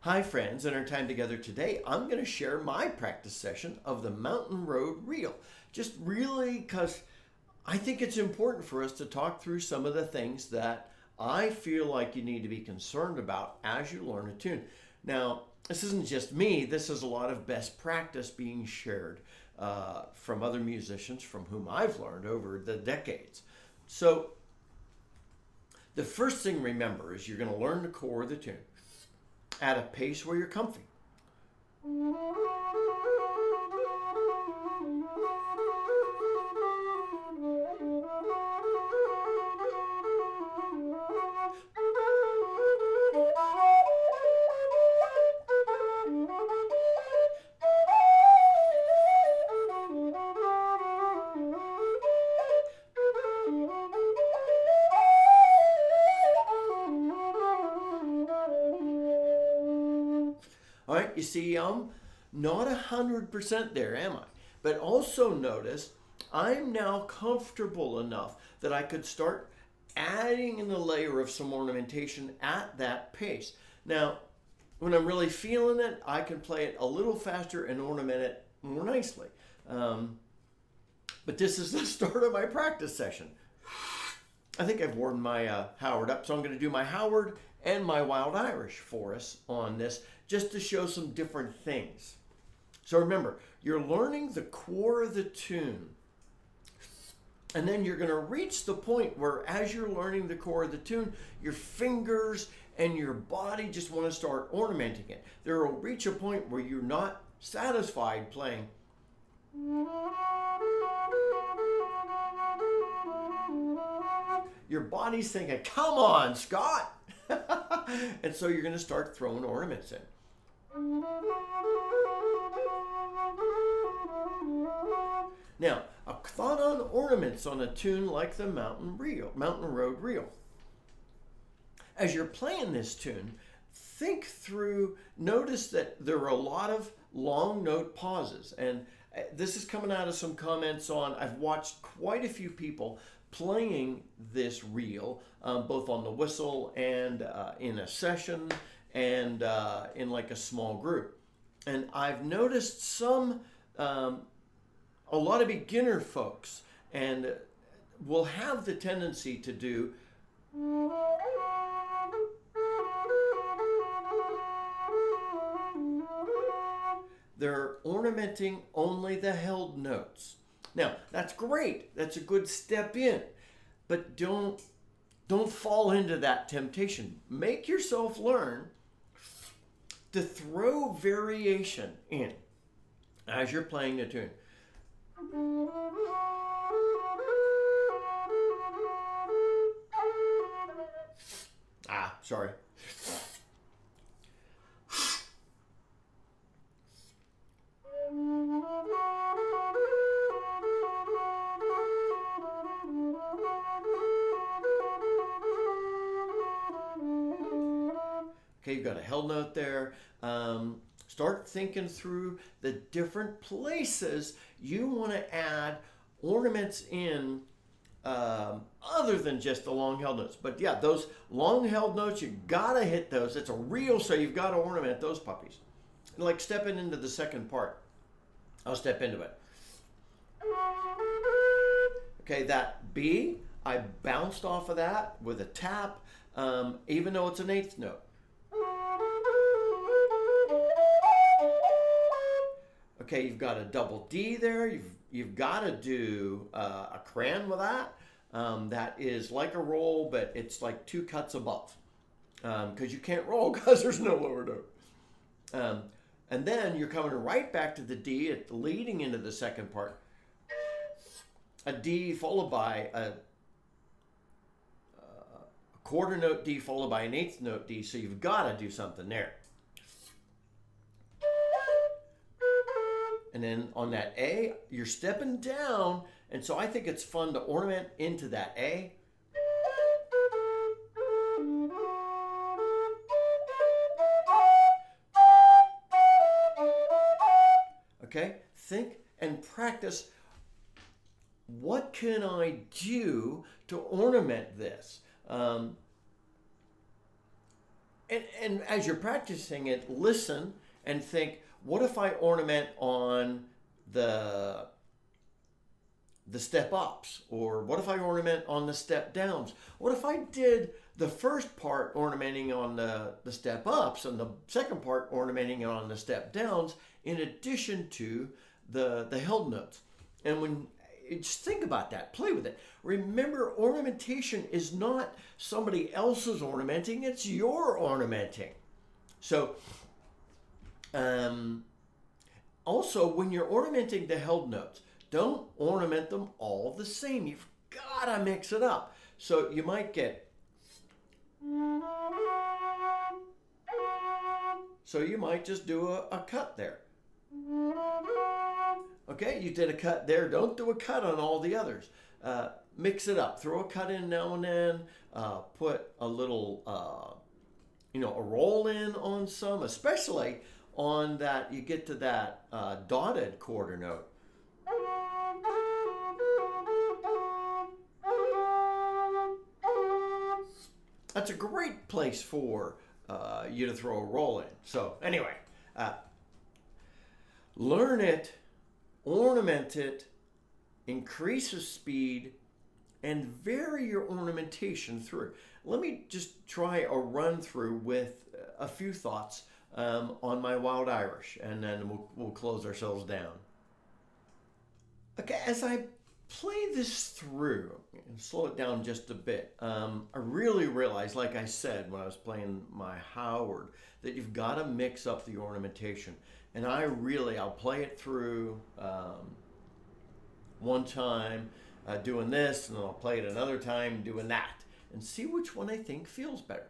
Hi friends, in our time together today, I'm going to share my practice session of the Mountain Road Reel. Just really because I think it's important for us to talk through some of the things that I feel like you need to be concerned about as you learn a tune. Now, this isn't just me, this is a lot of best practice being shared from other musicians from whom I've learned over the decades. So, the first thing remember is you're going to learn the core of the tune at a pace where you're comfy. All right, you see, I'm not 100% there, am I? But also notice I'm now comfortable enough that I could start adding in a layer of some ornamentation at that pace. Now, when I'm really feeling it, I can play it a little faster and ornament it more nicely. But this is the start of my practice session. I think I've warmed my Howard up, so I'm going to do my Howard and my Wild Irish for us on this, just to show some different things. So remember, you're learning the core of the tune, and then you're going to reach the point where as you're learning the core of the tune, your fingers and your body just want to start ornamenting it. There will reach a point where you're not satisfied playing. Your body's thinking, come on, Scott! And so you're going to start throwing ornaments in. Now, a thought on ornaments on a tune like the Mountain Road Reel. As you're playing this tune, think through, notice that there are a lot of long note pauses. And this is coming out of some comments on, I've watched quite a few people playing this reel, both on the whistle and in a session and in like a small group. And I've noticed some, a lot of beginner folks and will have the tendency to do they're ornamenting only the held notes. Now, that's great. That's a good step in. But don't fall into that temptation. Make yourself learn to throw variation in as you're playing the tune. Sorry. Okay, you've got a held note there. Start thinking through the different places you want to add ornaments in other than just the long held notes. But yeah, those long held notes, you gotta hit those. It's a reel, so you've got to ornament those puppies. Like stepping into the second part. I'll step into it. Okay, that B, I bounced off of that with a tap, even though it's an eighth note. Okay, you've got a double D there. You've got to do a cran with that. That is like a roll, but it's like two cuts above, because you can't roll because there's no lower note. And then you're coming right back to the D, leading into the second part. A D followed by a quarter note D followed by an eighth note D. So you've got to do something there. And then on that A, you're stepping down. And so I think it's fun to ornament into that A. Okay, think and practice. What can I do to ornament this? And as you're practicing it, listen and think, what if I ornament on the step ups? Or what if I ornament on the step downs? What if I did the first part ornamenting on the step ups and the second part ornamenting on the step downs in addition to the held notes? And when just think about that, play with it. Remember, ornamentation is not somebody else's ornamenting, it's your ornamenting. So also, when you're ornamenting the held notes, don't ornament them all the same. You've got to mix it up. So you might get, so you might just do a cut there. Okay, you did a cut there. Don't do a cut on all the others. Mix it up. Throw a cut in now and then. Put a little, a roll in on some, especially on that, you get to that dotted quarter note. That's a great place for you to throw a roll in. So anyway, learn it, ornament it, increase the speed, and vary your ornamentation through. Let me just try a run through with a few thoughts on my Wild Irish, and then we'll close ourselves down. Okay, as I play this through and slow it down just a bit, I really realized, like I said when I was playing my Howard, that you've got to mix up the ornamentation. And I'll play it through one time doing this, and then I'll play it another time doing that, and see which one I think feels better.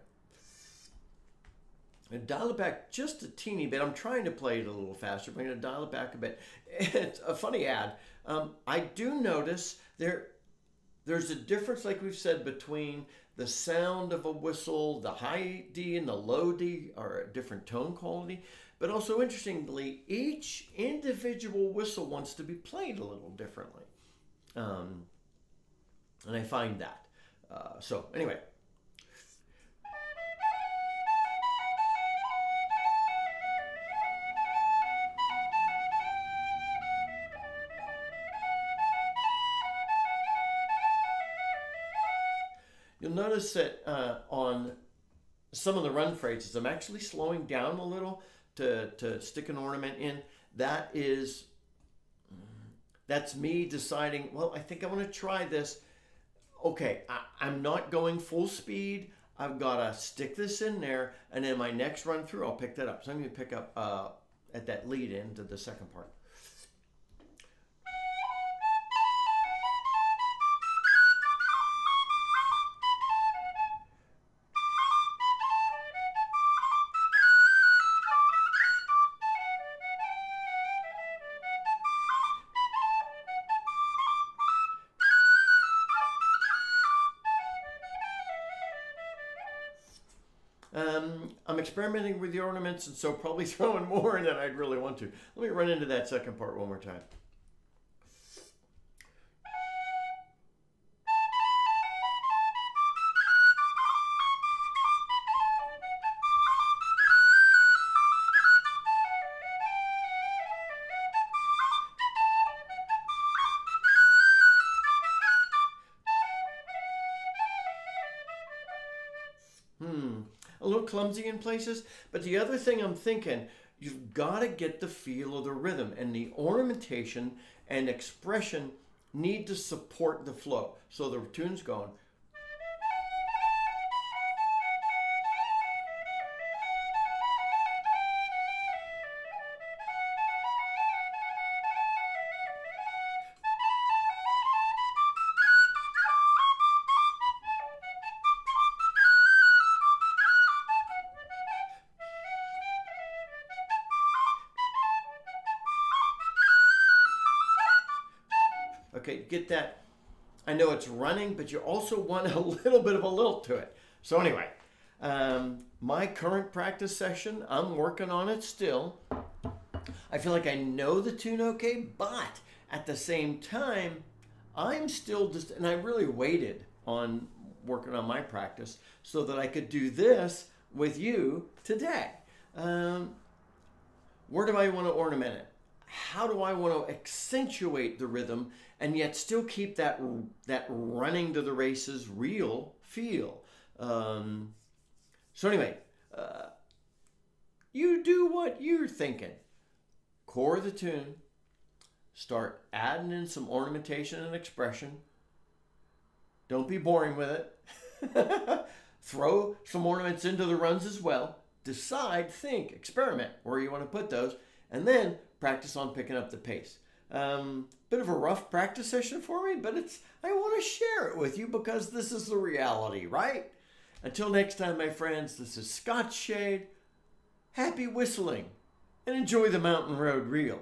And dial it back just a teeny bit. I'm trying to play it a little faster, but I'm going to dial it back a bit. It's a funny ad. I do notice there's a difference, like we've said, between the sound of a whistle. The high D and the low D are a different tone quality. But also, interestingly, each individual whistle wants to be played a little differently. And I find that. So anyway. You'll notice that on some of the run phrases, I'm actually slowing down a little to stick an ornament in. That's me deciding, well, I think I want to try this. Okay, I'm not going full speed. I've got to stick this in there, and then my next run through, I'll pick that up. So I'm going to pick up at that lead in to the second part. I'm experimenting with the ornaments, and so probably throwing more in than I'd really want to. Let me run into that second part one more time. A little clumsy in places, but the other thing I'm thinking, you've got to get the feel of the rhythm, and the ornamentation and expression need to support the flow. So the tune's going. Okay, get that. I know it's running, but you also want a little bit of a lilt to it. So anyway, my current practice session, I'm working on it still. I feel like I know the tune okay, but at the same time, I'm still and I really waited on working on my practice so that I could do this with you today. Where do I want to ornament it? How do I want to accentuate the rhythm and yet still keep that running to the races real feel? So anyway, you do what you're thinking. Core the tune. Start adding in some ornamentation and expression. Don't be boring with it. Throw some ornaments into the runs as well. Decide, think, experiment where you want to put those, and then practice on picking up the pace. Bit of a rough practice session for me, but I want to share it with you because this is the reality, right? Until next time, my friends, this is Scott Shade. Happy whistling and enjoy the Mountain Road Reel.